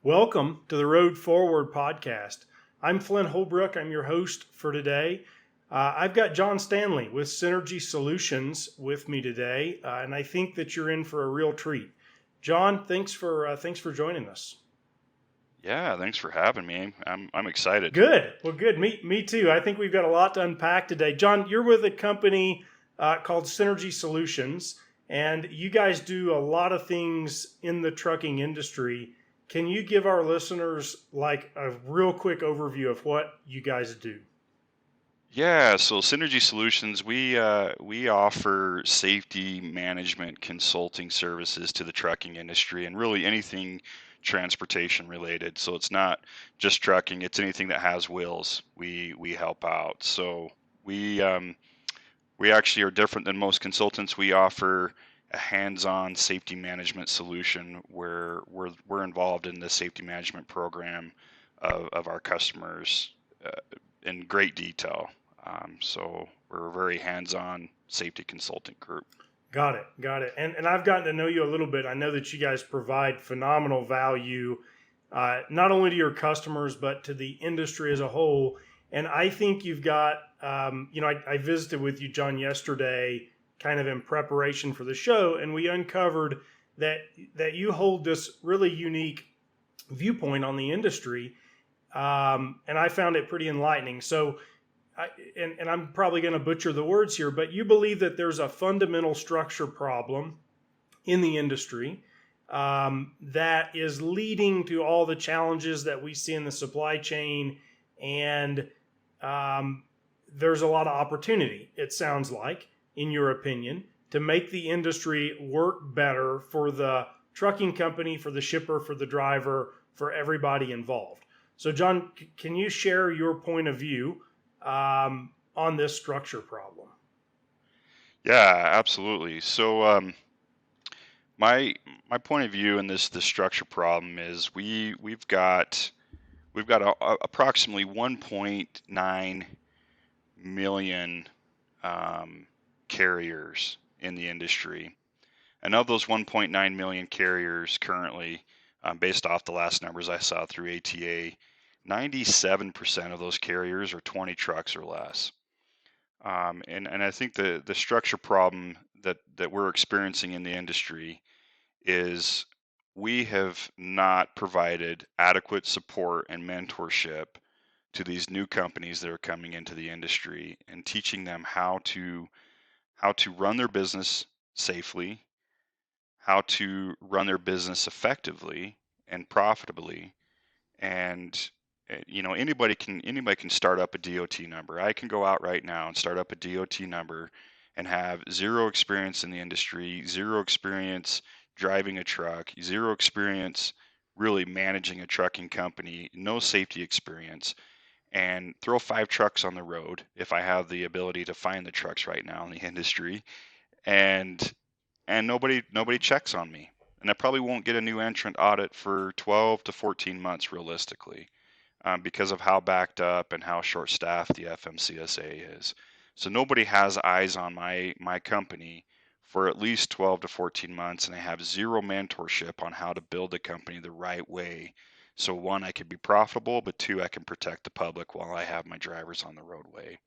Welcome to the Road Forward podcast. I'm Flynn Holbrook. I'm your host for today. I've got Jon Stanley with Synergy Solutions with me today, and I think that you're in for a real treat. Jon, thanks for joining us. Yeah, thanks for having me. I'm excited. Good. Well, good. Me too. I think we've got a lot to unpack today. Jon, you're with a company called Synergy Solutions, and you guys do a lot of things in the trucking industry. Can you give our listeners like a real quick overview of what you guys do? Yeah, so Synergy Solutions, we offer safety management consulting services to the trucking industry and really anything transportation related. So it's not just trucking, it's anything that has wheels. We help out. So we actually are different than most consultants. We offer a hands-on safety management solution where we're involved in the safety management program of our customers in great detail. So we're a very hands-on safety consulting group. Got it. Got it. And I've gotten to know you a little bit. I know that you guys provide phenomenal value, not only to your customers, but to the industry as a whole. And I think you've got, I visited with you, Jon, yesterday, kind of in preparation for the show, and we uncovered that you hold this really unique viewpoint on the industry, and I found it pretty enlightening. So, and I'm probably going to butcher the words here, but you believe that there's a fundamental structure problem in the industry that is leading to all the challenges that we see in the supply chain, and there's a lot of opportunity, it sounds like, in your opinion, to make the industry work better for the trucking company, for the shipper, for the driver, for everybody involved. So, Jon, can you share your point of view on this structure problem? Yeah, absolutely. So my my point of view in this structure problem is we've got approximately 1.9 million carriers in the industry. And of those 1.9 million carriers currently, based off the last numbers I saw through ATA, 97% of those carriers are 20 trucks or less. And I think the structure problem that we're experiencing in the industry is we have not provided adequate support and mentorship to these new companies that are coming into the industry and teaching them how to run their business safely, how to run their business effectively and profitably. And anybody can start up a DOT number. I can go out right now and start up a DOT number and have zero experience in the industry, zero experience driving a truck, zero experience really managing a trucking company, no safety experience, and throw 5 trucks on the road if I have the ability to find the trucks right now in the industry, and nobody checks on me. And I probably won't get a new entrant audit for 12 to 14 months realistically, because of how backed up and how short staffed the FMCSA is. So nobody has eyes on my company for at least 12 to 14 months, and I have zero mentorship on how to build a company the right way. So one, I can be profitable, but two, I can protect the public while I have my drivers on the roadway.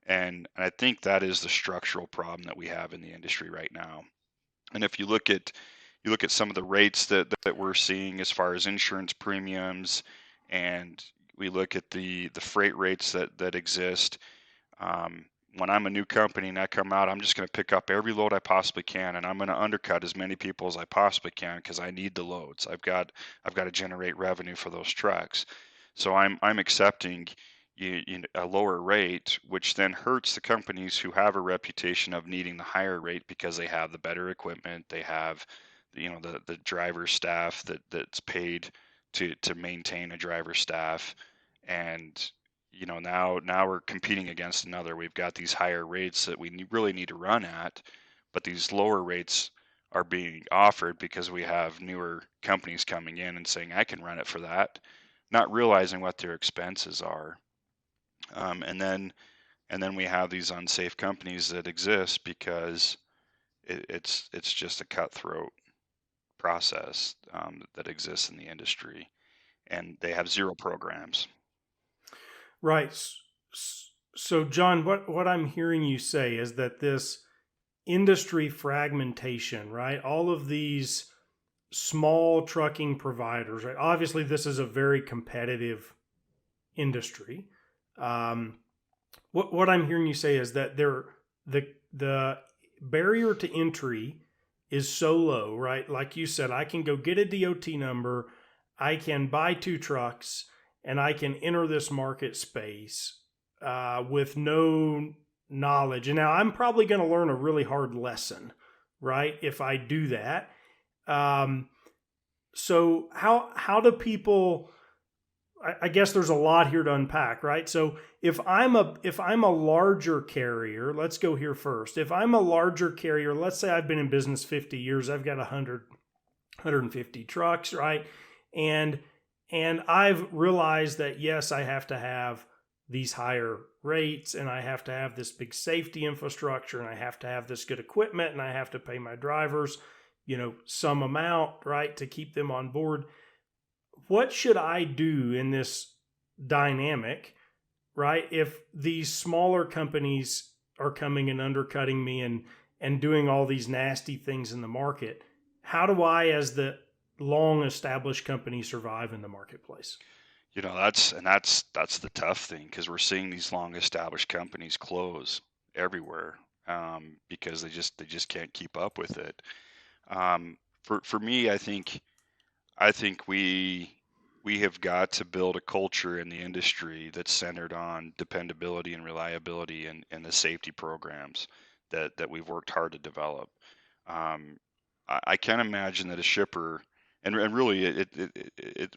And I think that is the structural problem that we have in the industry right now. And if you look at some of the rates that we're seeing as far as insurance premiums, and we look at the freight rates that exist. When I'm a new company and I come out, I'm just going to pick up every load I possibly can, and I'm going to undercut as many people as I possibly can because I need the loads. I've got to generate revenue for those trucks. So I'm accepting a lower rate, which then hurts the companies who have a reputation of needing the higher rate because they have the better equipment, they have the driver staff that's paid to maintain a driver staff, and now we're competing against another. We've got these higher rates that we really need to run at, but these lower rates are being offered because we have newer companies coming in and saying I can run it for that, not realizing what their expenses are. And then we have these unsafe companies that exist because it's just a cutthroat process that exists in the industry. and they have zero programs. Right. So, John, what I'm hearing you say is that this industry fragmentation, right? All of these small trucking providers, right? Obviously, this is a very competitive industry. Um, what I'm hearing you say is that the barrier to entry is so low, right? Like you said, I can go get a DOT number, I can buy two trucks, and I can enter this market space with no knowledge. And now I'm probably going to learn a really hard lesson, right? If I do that. Um, so how do people? I guess there's a lot here to unpack, right? So if I'm a larger carrier, let's go here first. If I'm a larger carrier, let's say I've been in business 50 years, I've got 150 trucks, right? And and I've realized that yes, I have to have these higher rates and I have to have this big safety infrastructure and I have to have this good equipment and I have to pay my drivers, some amount, right, to keep them on board. What should I do in this dynamic, right? If these smaller companies are coming and undercutting me and doing all these nasty things in the market, how do I, as the long established company, survive in the marketplace? That's the tough thing, because we're seeing these long established companies close everywhere, because they just can't keep up with it. For me, I think we have got to build a culture in the industry that's centered on dependability and reliability, and the safety programs that we've worked hard to develop. Um, I can't imagine that a shipper, and really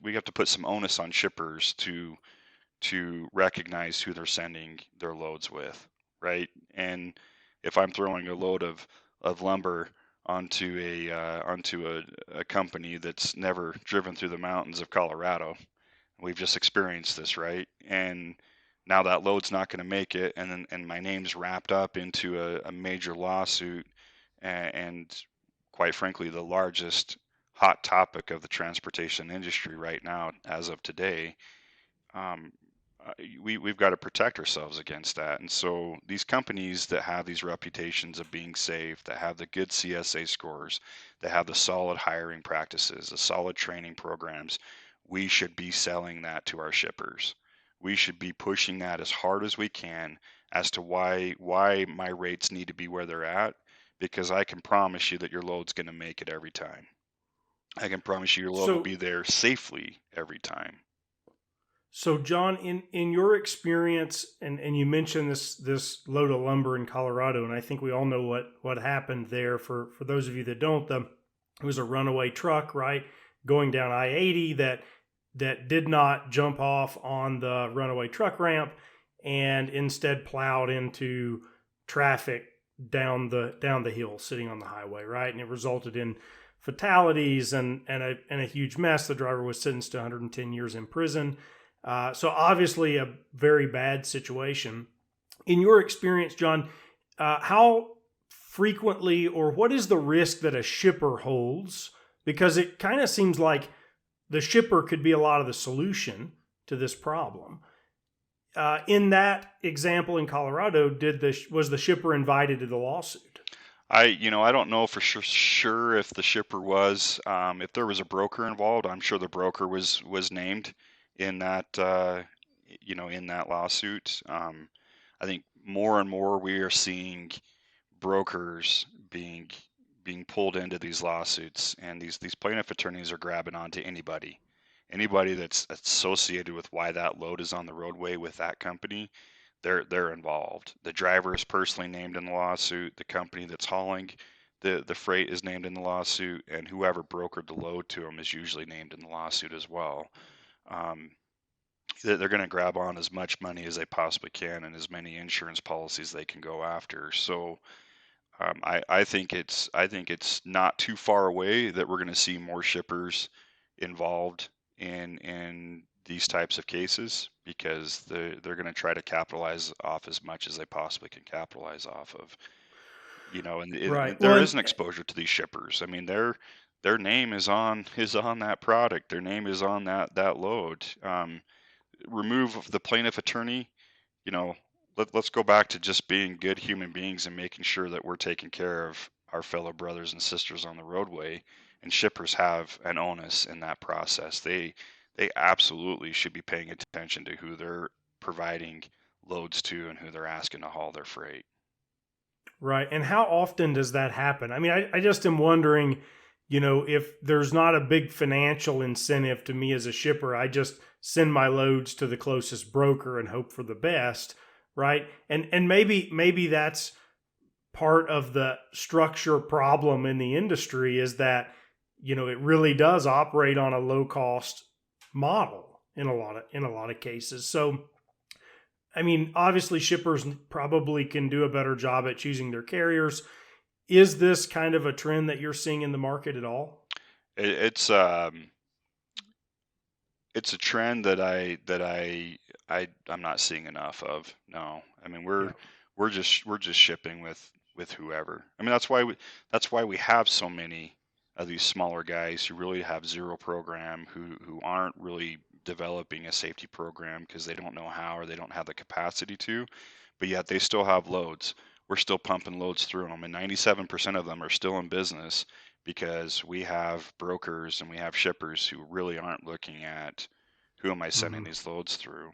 we have to put some onus on shippers to recognize who they're sending their loads with, right? And if I'm throwing a load of lumber onto a company that's never driven through the mountains of Colorado, we've just experienced this, right? And now that load's not going to make it, and my name's wrapped up into a major lawsuit, and quite frankly, the largest hot topic of the transportation industry right now, as of today. um, we've got to protect ourselves against that. And so these companies that have these reputations of being safe, that have the good CSA scores, that have the solid hiring practices, the solid training programs, we should be selling that to our shippers. We should be pushing that as hard as we can as to why my rates need to be where they're at, because I can promise you that your load's going to make it every time. I can promise you your load will So be there safely every time. So, John, in your experience, and you mentioned this load of lumber in Colorado, and I think we all know what happened there. For those of you that don't, it was a runaway truck, right, going down I-80 that did not jump off on the runaway truck ramp and instead plowed into traffic down the hill, sitting on the highway, right, and it resulted in fatalities and a huge mess. The driver was sentenced to 110 years in prison. So obviously a very bad situation. In your experience, John, how frequently or what is the risk that a shipper holds? Because it kind of seems like the shipper could be a lot of the solution to this problem. In that example in Colorado, was the shipper invited to the lawsuit? I don't know for sure if the shipper was. If there was a broker involved, I'm sure the broker was named in that lawsuit. I think more and more we are seeing brokers being pulled into these lawsuits, and these plaintiff attorneys are grabbing onto anybody that's associated with why that load is on the roadway with that company. They're involved. The driver is personally named in the lawsuit. The company that's hauling the freight is named in the lawsuit, and whoever brokered the load to them is usually named in the lawsuit as well. Um, they're going to grab on as much money as they possibly can and as many insurance policies they can go after. So I think it's not too far away that we're going to see more shippers involved in these types of cases, because they're going to try to capitalize off as much as they possibly can capitalize off of. And Right. there Well, is an exposure to these shippers. I mean, their name is on that product. Their name is on that load. Remove the plaintiff attorney. You know, let's go back to just being good human beings and making sure that we're taking care of our fellow brothers and sisters on the roadway. And shippers have an onus in that process. They absolutely should be paying attention to who they're providing loads to and who they're asking to haul their freight. Right. And how often does that happen? I mean, I just am wondering, if there's not a big financial incentive to me as a shipper, I just send my loads to the closest broker and hope for the best. Right. And maybe that's part of the structure problem in the industry is that, it really does operate on a low cost model in a lot of cases. So I mean, obviously, shippers probably can do a better job at choosing their carriers. Is this kind of a trend that you're seeing in the market at all? It, it's a trend I'm not seeing enough of. No, I mean Yeah. we're just shipping with whoever. I mean that's why we have so many of these smaller guys who really have zero program, who aren't really developing a safety program because they don't know how or they don't have the capacity to, but yet they still have loads. We're still pumping loads through them, and 97% of them are still in business because we have brokers and we have shippers who really aren't looking at who am I sending Hmm. these loads through.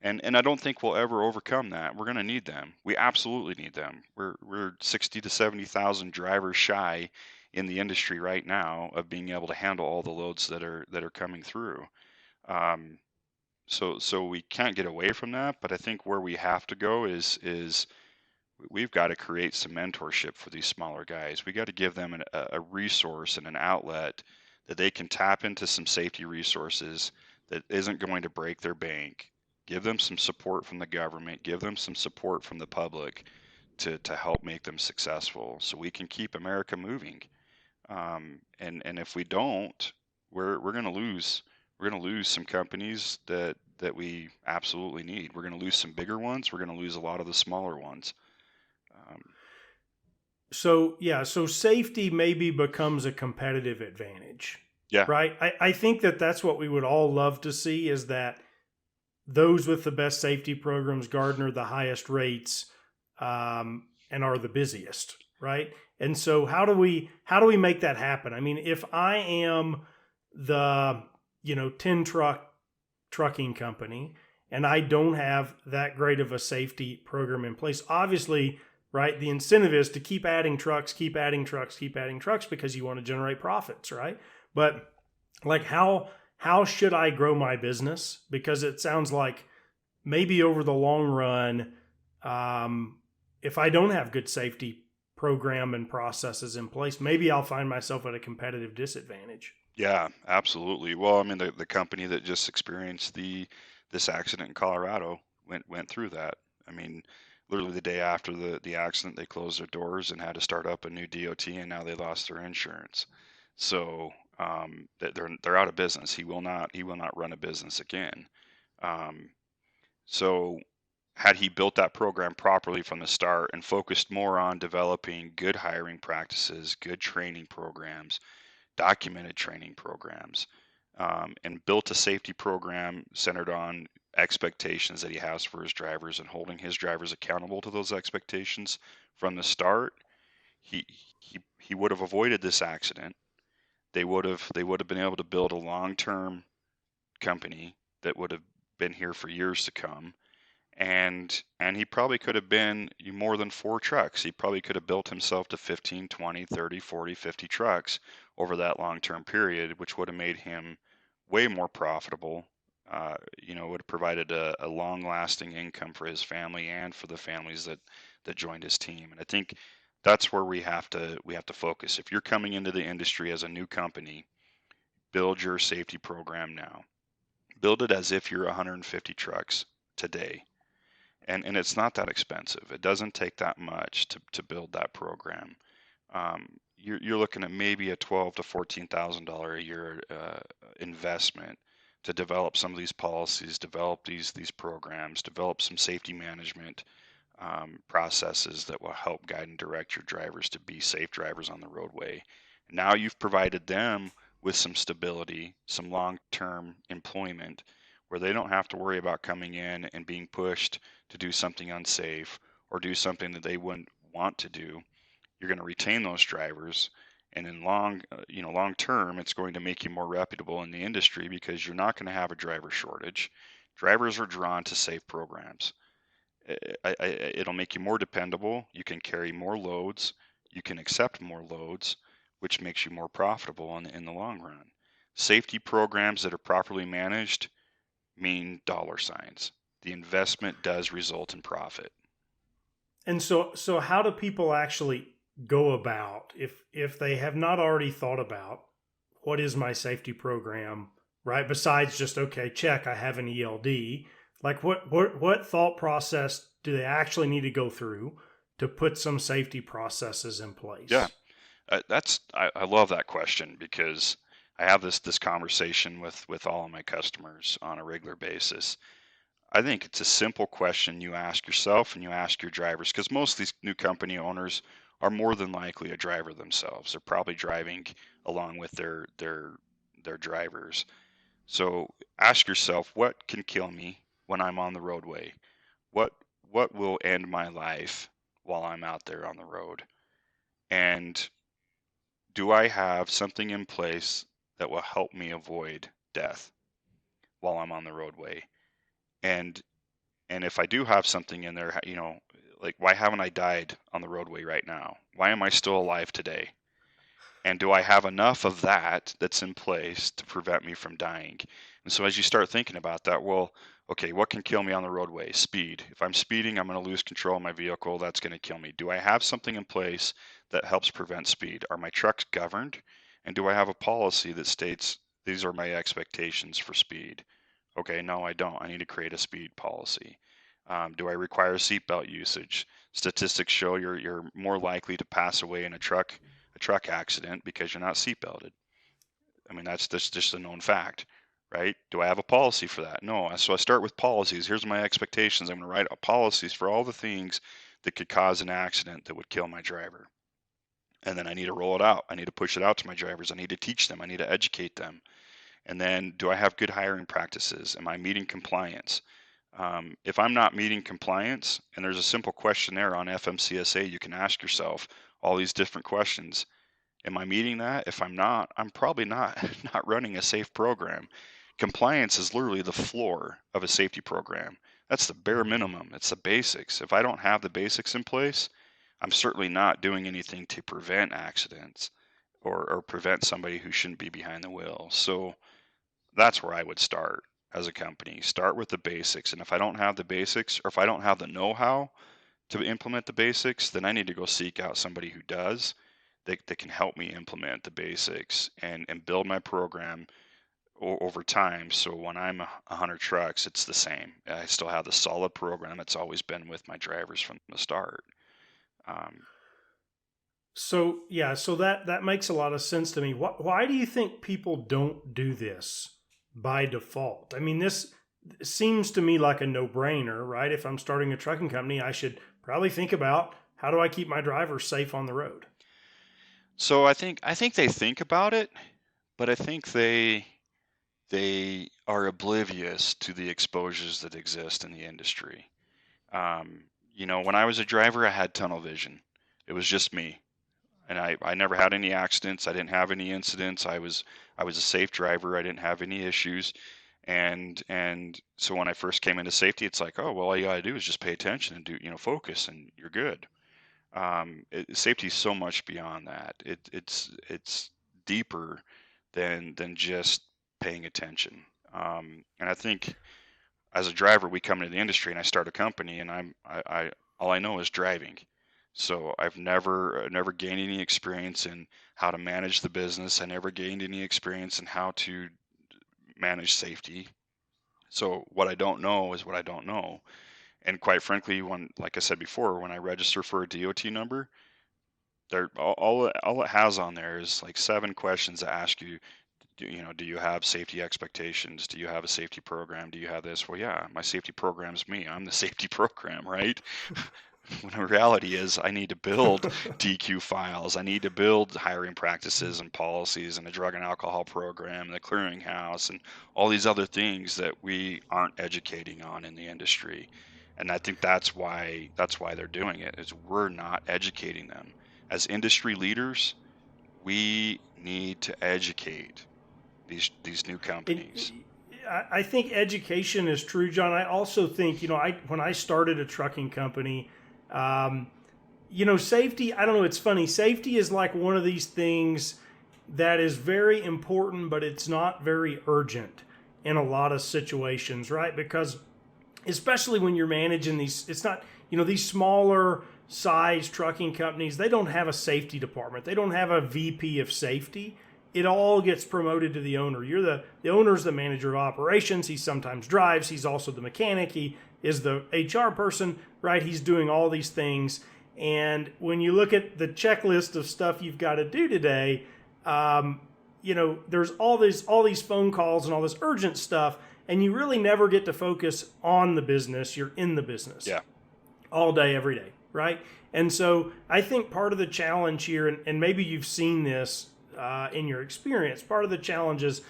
And I don't think we'll ever overcome that. We're going to need them. We absolutely need them. We're 60 to 70,000 drivers shy in the industry right now of being able to handle all the loads that are coming through. Um, so we can't get away from that. But I think where we have to go is we've got to create some mentorship for these smaller guys. We got to give them a resource and an outlet that they can tap into some safety resources that isn't going to break their bank. Give them some support from the government, give them some support from the public to help make them successful so we can keep America moving. And if we don't, we're going to lose. We're going to lose some companies that we absolutely need. We're going to lose some bigger ones. We're going to lose a lot of the smaller ones. Um, So, yeah, so safety maybe becomes a competitive advantage, yeah, right? I think that that's what we would all love to see is that those with the best safety programs garner the highest rates and are the busiest, right? And so how do we make that happen? I mean, if I am the 10 trucking company and I don't have that great of a safety program in place, obviously, right, the incentive is to keep adding trucks, keep adding trucks, keep adding trucks because you want to generate profits, right? But like how should I grow my business? Because it sounds like maybe over the long run, if I don't have good safety program and processes in place, maybe I'll find myself at a competitive disadvantage. yeah, absolutely. Well, I mean, the company that just experienced this accident in Colorado went through that. I mean, literally the day after the accident, they closed their doors and had to start up a new DOT, and now they lost their insurance. So they're out of business. He will not run a business again. Um, so had he built that program properly from the start and focused more on developing good hiring practices, good training programs, documented training programs, and built a safety program centered on expectations that he has for his drivers and holding his drivers accountable to those expectations from the start, he he would have avoided this accident. They would have been able to build a long-term company that would have been here for years to come, and he probably could have been more than 4 trucks. He probably could have built himself to 15, 20, 30, 40, 50 trucks over that long-term period, which would have made him way more profitable. Would have provided a long-lasting income for his family and for the families that joined his team. And I think that's where we have to focus. If you're coming into the industry as a new company, build your safety program now. Build it as if you're 150 trucks today, and it's not that expensive. It doesn't take that much to build that program. You're looking at maybe a $12,000 to $14,000 a year investment to develop some of these policies, develop these programs, develop some safety management processes that will help guide and direct your drivers to be safe drivers on the roadway Now you've provided them with some stability, some long-term employment where they don't have to worry about coming in and being pushed to do something unsafe or do something that they wouldn't want to do. You're going to retain those drivers, and in long term, it's going to make you more reputable in the industry because you're not going to have a driver shortage. Drivers are drawn to safe programs. It'll make you more dependable. You can carry more loads. You can accept more loads, which makes you more profitable in the long run. Safety programs that are properly managed mean dollar signs. The investment does result in profit. And so how do people actually go about if they have not already thought about what is my safety program, right? Besides just okay, check, I have an ELD. Like what thought process do they actually need to go through to put some safety processes in Yeah, place? I love that question because I have this conversation with all of my customers on a regular basis. I think it's a simple question you ask yourself and you ask your drivers because most of these new company owners are more than likely a driver themselves. They're probably driving along with their drivers. So ask yourself, what can kill me when I'm on the roadway? What what will end my life while I'm out there on the road? And do I have something in place that will help me avoid death while I'm on the roadway? And and if I do have something in there, like why haven't I died on the roadway right now? Why am I still alive today? And do I have enough of that that's in place to prevent me from dying? And so as you start thinking about that, well, okay, what can kill me on the roadway? Speed. If I'm speeding, I'm going to lose control of my vehicle. That's going to kill me. Do I have something in place that helps prevent speed? Are my trucks governed? And do I have a policy that states these are my expectations for speed? Okay, no, I don't. I need to create a speed policy. Do I require seatbelt usage? Statistics show you're more likely to pass away in a truck accident because you're not seatbelted. I mean, that's just a known fact, right? Do I have a policy for that? No. So I start with policies. Here's my expectations. I'm going to write policies for all the things that could cause an accident that would kill my driver. And then I need to roll it out. I need to push it out to my drivers. I need to teach them. I need to educate them. And then do I have good hiring practices? Am I meeting compliance? If I'm not meeting compliance, and there's a simple questionnaire on FMCSA, you can ask yourself all these different questions. Am I meeting that? If I'm not, I'm probably not not running a safe program. Compliance is literally the floor of a safety program. That's the bare Mhm. minimum. It's the basics. If I don't have the basics in place, I'm certainly not doing anything to prevent accidents or prevent somebody who shouldn't be behind the wheel. So that's where I would start as a company. Start with the basics. And if I don't have the basics or if I don't have the know-how to implement the basics, then I need to go seek out somebody who does that can help me implement the basics and build my program over time. So when I'm 100 trucks, it's the same. I still have the solid program that's always been with my drivers from the start. Um, So yeah, so that makes a lot of sense to me. Why do you think people don't do this by default? I mean, this seems to me like a no-brainer, right? If I'm starting a trucking company, I should probably think about how do I keep my drivers safe on the road. so I think they think about it, but I think they are oblivious to the exposures that exist in the industry. When I was a driver, I had tunnel vision. It was just me, and I never had any accidents. I didn't have any incidents. I was a safe driver. I didn't have any issues, and so when I first came into safety, it's like, oh well, all you gotta do is just pay attention and focus, and you're good. Safety is so much beyond that. It's deeper than just paying attention. And I think as a driver, we come into the industry and I start a company and I all I know is driving. So I've never gained any experience in how to manage the business. I never gained any experience in how to manage safety. So what I don't know is what I don't know. And quite frankly, like I said before, when I register for a DOT number, there all it has on there is like 7 questions that ask you, do you have safety expectations? Do you have a safety program? Do you have this? Well, yeah, my safety program's me. I'm the safety program, right? When the reality is I need to build DQ files. I need to build hiring practices and policies and a drug and alcohol program, and the clearinghouse, and all these other things that we aren't educating on in the industry. And I think that's why they're doing it, is we're not educating them. As industry leaders, we need to educate these new companies. I think education is true, John. I also think, when I started a trucking company, safety, I don't know, it's funny. Safety is like one of these things that is very important, but it's not very urgent in a lot of situations, right? Because especially when you're managing these, it's not, these smaller size trucking companies, they don't have a safety department. They don't have a VP of safety. It all gets promoted to the owner. The owner's the manager of operations. He sometimes drives. He's also the mechanic. He is the HR person, right? He's doing all these things. And when you look at the checklist of stuff you've got to do today, there's all these phone calls and all this urgent stuff, and you really never get to focus on the business. You're in the business, all day, every day, right? And so I think part of the challenge here, and maybe you've seen this in your experience, part of the challenge is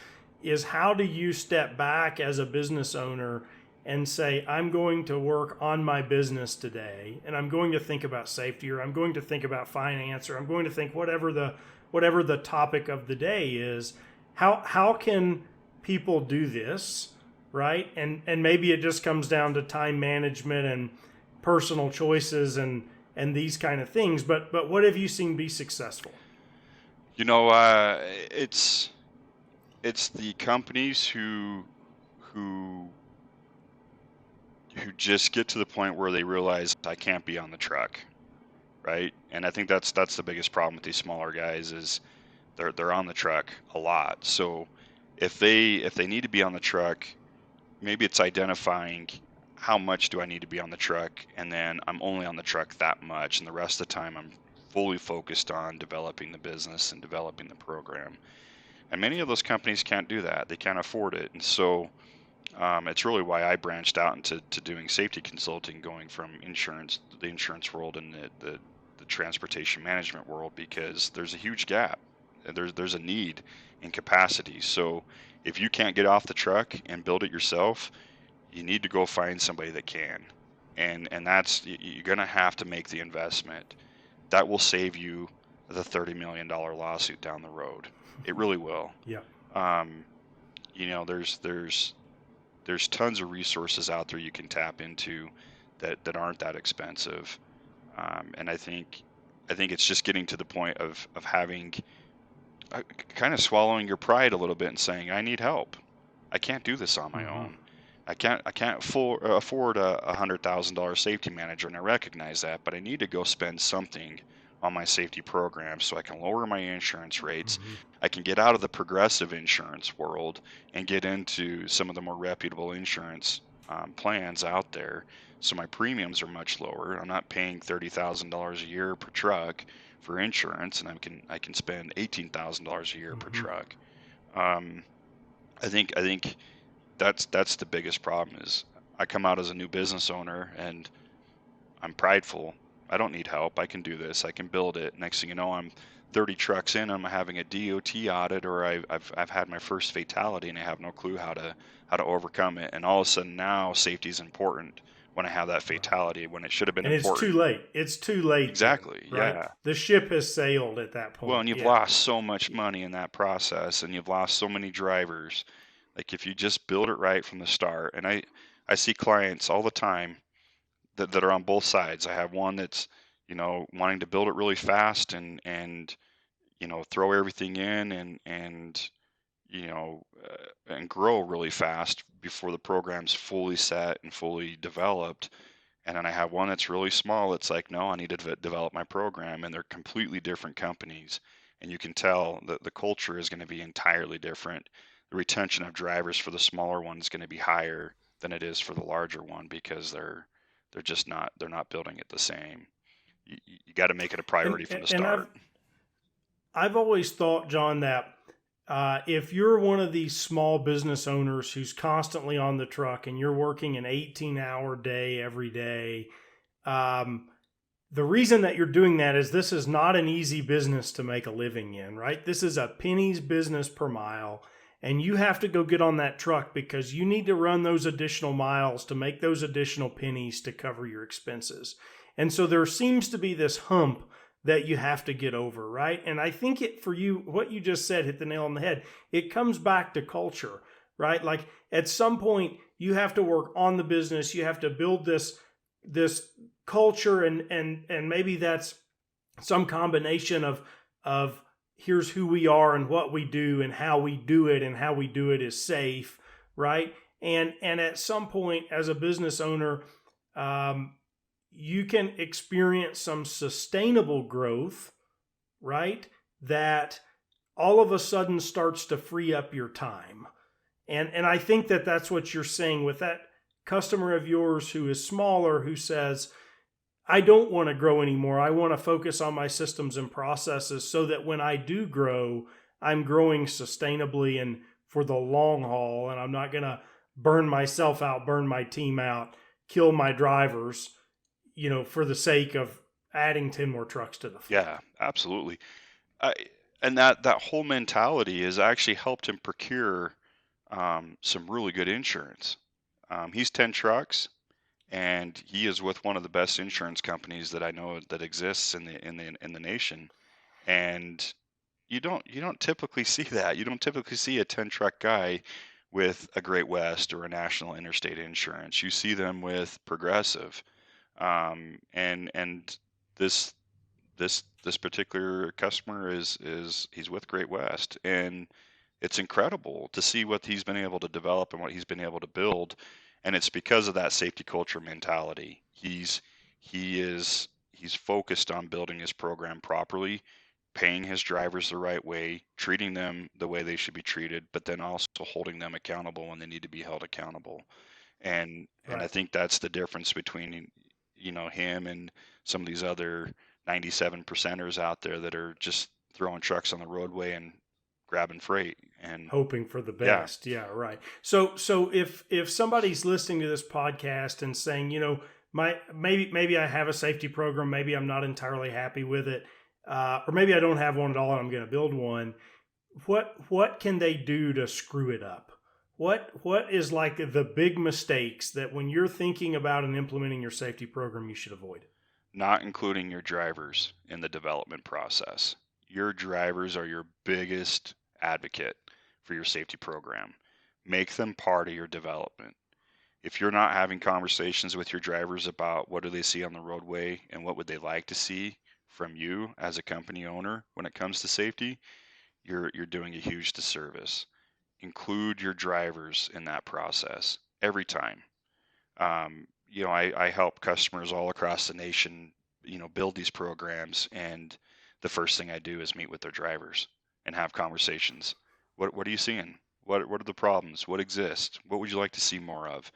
how do you step back as a business owner and say, I'm going to work on my business today, and I'm going to think about safety, or I'm going to think about finance, or I'm going to think whatever the topic of the day is. How can people do this, right? And maybe it just comes down to time management and personal choices and these kind of things. But what have you seen be successful? It's the companies who just get to the point where they realize I can't be on the truck, right? And I think that's the biggest problem with these smaller guys is they're on the truck a lot. So if they need to be on the truck, maybe it's identifying how much do I need to be on the truck, and then I'm only on the truck that much, and the rest of the time I'm fully focused on developing the business and developing the program. And many of those companies can't do that. They can't afford it. And so it's really why I branched out into doing safety consulting, going from the insurance world and the transportation management world, because there's a huge gap. There's a need in capacity. So if you can't get off the truck and build it yourself, you need to go find somebody that can. And that's, you're going to have to make the investment. That will save you the $30 million lawsuit down the road. It really will. Yeah. There's tons of resources out there you can tap into that aren't that expensive. And I think it's just getting to the point of having kind of swallowing your pride a little bit and saying, I need help. I can't do this on my own. I can't afford a $100,000 safety manager, and I recognize that, but I need to go spend something on my safety program so I can lower my insurance rates. I can get out of the progressive insurance world and get into some of the more reputable insurance plans out there. So my premiums are much lower. I'm not paying $30,000 a year per truck for insurance, and I can spend $18,000 a year per truck. I think that's the biggest problem is I come out as a new business owner and I'm prideful. I don't need help. I can do this. I can build it. Next thing you know, I'm 30 trucks in. I'm having a DOT audit, or I've had my first fatality, and I have no clue how to overcome it. And all of a sudden now safety is important when I have that fatality, when it should have been important. It's too late. It's too late. Exactly. Right? Yeah. The ship has sailed at that point. Well, and you've lost so much money in that process, and you've lost so many drivers. Like if you just build it right from the start, and I see clients all the time that are on both sides. I have one that's, wanting to build it really fast and throw everything in and grow really fast before the program's fully set and fully developed. And then I have one that's really small. It's like, no, I need to develop my program, and they're completely different companies. And you can tell that the culture is going to be entirely different. The retention of drivers for the smaller one is going to be higher than it is for the larger one, because they're not building it the same. You got to make it a priority from the start. I've always thought, John, that if you're one of these small business owners who's constantly on the truck and you're working an 18-hour day every day, the reason that you're doing that is this is not an easy business to make a living in, right? This is a pennies business per mile. And you have to go get on that truck because you need to run those additional miles to make those additional pennies to cover your expenses. And so there seems to be this hump that you have to get over, right? And I think it for you, what you just said hit the nail on the head. It comes back to culture, right? Like at some point you have to work on the business. You have to build this culture, and maybe that's some combination of here's who we are and what we do and how we do it, and how we do it is safe, right? And at some point as a business owner, you can experience some sustainable growth, right? That all of a sudden starts to free up your time. And I think that that's what you're saying with that customer of yours who is smaller, who says, I don't want to grow anymore. I want to focus on my systems and processes so that when I do grow, I'm growing sustainably and for the long haul. And I'm not going to burn myself out, burn my team out, kill my drivers, for the sake of adding 10 more trucks to the fleet. Yeah, absolutely. And that whole mentality has actually helped him procure some really good insurance. He's 10 trucks, and he is with one of the best insurance companies that I know that exists in the nation. And you don't typically see that. You don't typically see a 10 truck guy with a Great West or a National Interstate Insurance. You see them with Progressive, and this particular customer is he's with Great West, and it's incredible to see what he's been able to develop and what he's been able to build, and it's because of that safety culture mentality. He's focused on building his program properly, paying his drivers the right way, treating them the way they should be treated, but then also holding them accountable when they need to be held accountable. And I Right. think that's the difference between him and some of these other 97 percenters out there that are just throwing trucks on the roadway and grabbing freight. And Hoping for the yeah, best. Yeah, right. So if somebody's listening to this podcast and saying, maybe I have a safety program, maybe I'm not entirely happy with it, or maybe I don't have one at all and I'm going to build one. What can they do to screw it up? What is like the big mistakes that when you're thinking about and implementing your safety program you should avoid? not including your drivers in the development process. Your drivers are your biggest advocate for your safety program. Make them part of your development. If you're not having conversations with your drivers about what do they see on the roadway and what would they like to see from you as a company owner when it comes to safety, you're doing a huge disservice. Include your drivers in that process every time. I help customers all across the nation, build these programs, and the first thing I do is meet with their drivers and have conversations. What are you seeing? What are the problems? What exists? What would you like to see more of?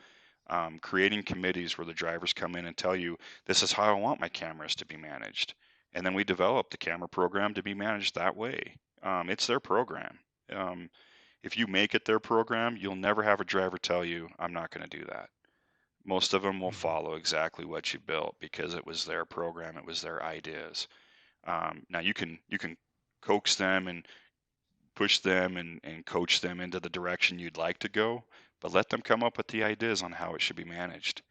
Creating committees where the drivers come in and tell you, this is how I want my cameras to be managed. And then we develop the camera program to be managed that way. It's their program. If you make it their program, you'll never have a driver tell you, I'm not going to do that. Most of them will follow exactly what you built because it was their program, it was their ideas. Now you can coax them and push them and coach them into the direction you'd like to go, but let them come up with the ideas on how it should be managed.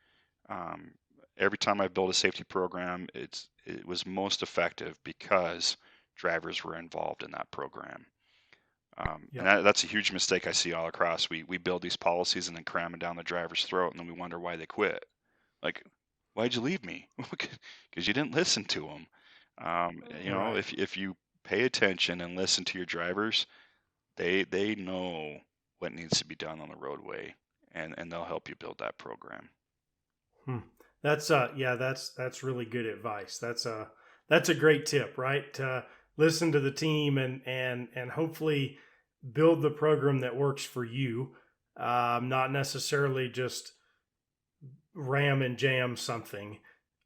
Every time I built a safety program, it was most effective because drivers were involved in that program. Yeah. And that's a huge mistake I see all across. We build these policies and then cram them down the driver's throat, and then we wonder why they quit. Like, why'd you leave me? Because you didn't listen to them. Right. If you pay attention and listen to your drivers, they know what needs to be done on the roadway, and they'll help you build that program. Hmm. That's really good advice. That's a great tip, right? To listen to the team and hopefully build the program that works for you, not necessarily just ram and jam something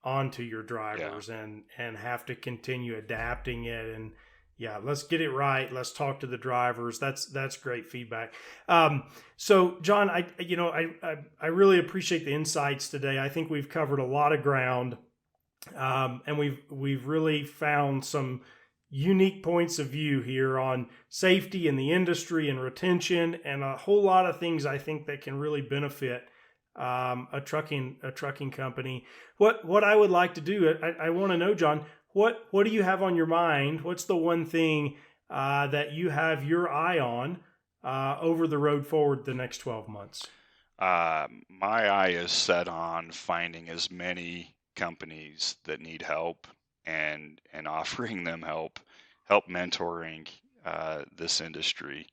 onto your Yeah. drivers and have to continue adapting it. And yeah, let's get it right. Let's talk to the drivers. That's great feedback. So John, I really appreciate the insights today. I think we've covered a lot of ground. And we've really found some unique points of view here on safety in the industry and retention, and a whole lot of things I think that can really benefit a trucking company. What I would like to do, I want to know, Jon, what do you have on your mind? What's the one thing that you have your eye on over the road forward the next 12 months? My eye is set on finding as many companies that need help and offering them help mentoring this industry.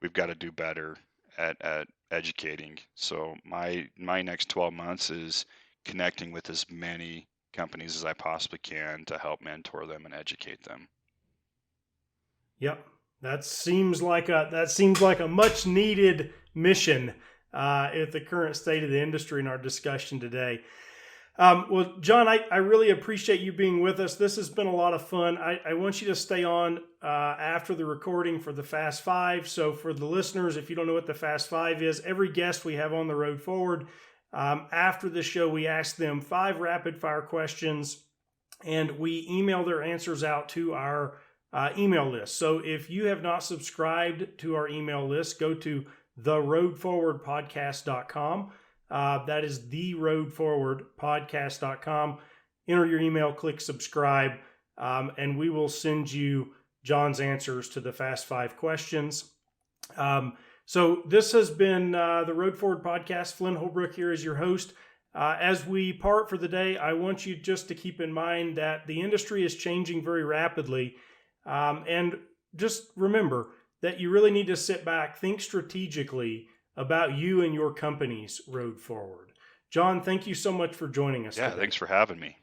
We've got to do better at educating. So my next 12 months is connecting with as many companies as I possibly can to help mentor them and educate them. Yep, that seems like a much needed mission at the current state of the industry in our discussion today. Well, Jon, I really appreciate you being with us. This has been a lot of fun. I want you to stay on after the recording for the Fast Five. So for the listeners, if you don't know what the Fast Five is, every guest we have on the road forward, after the show, we ask them 5 rapid fire questions, and we email their answers out to our email list. So if you have not subscribed to our email list, go to theroadforwardpodcast.com. That is theroadforwardpodcast.com. Enter your email, click subscribe, and we will send you Jon's answers to the Fast 5 questions. So this has been the Road Forward Podcast. Flynn Holbrook here is your host. As we part for the day, I want you just to keep in mind that the industry is changing very rapidly. And just remember that you really need to sit back, think strategically about you and your company's road forward. Jon, thank you so much for joining us Yeah, today. thanks for having me.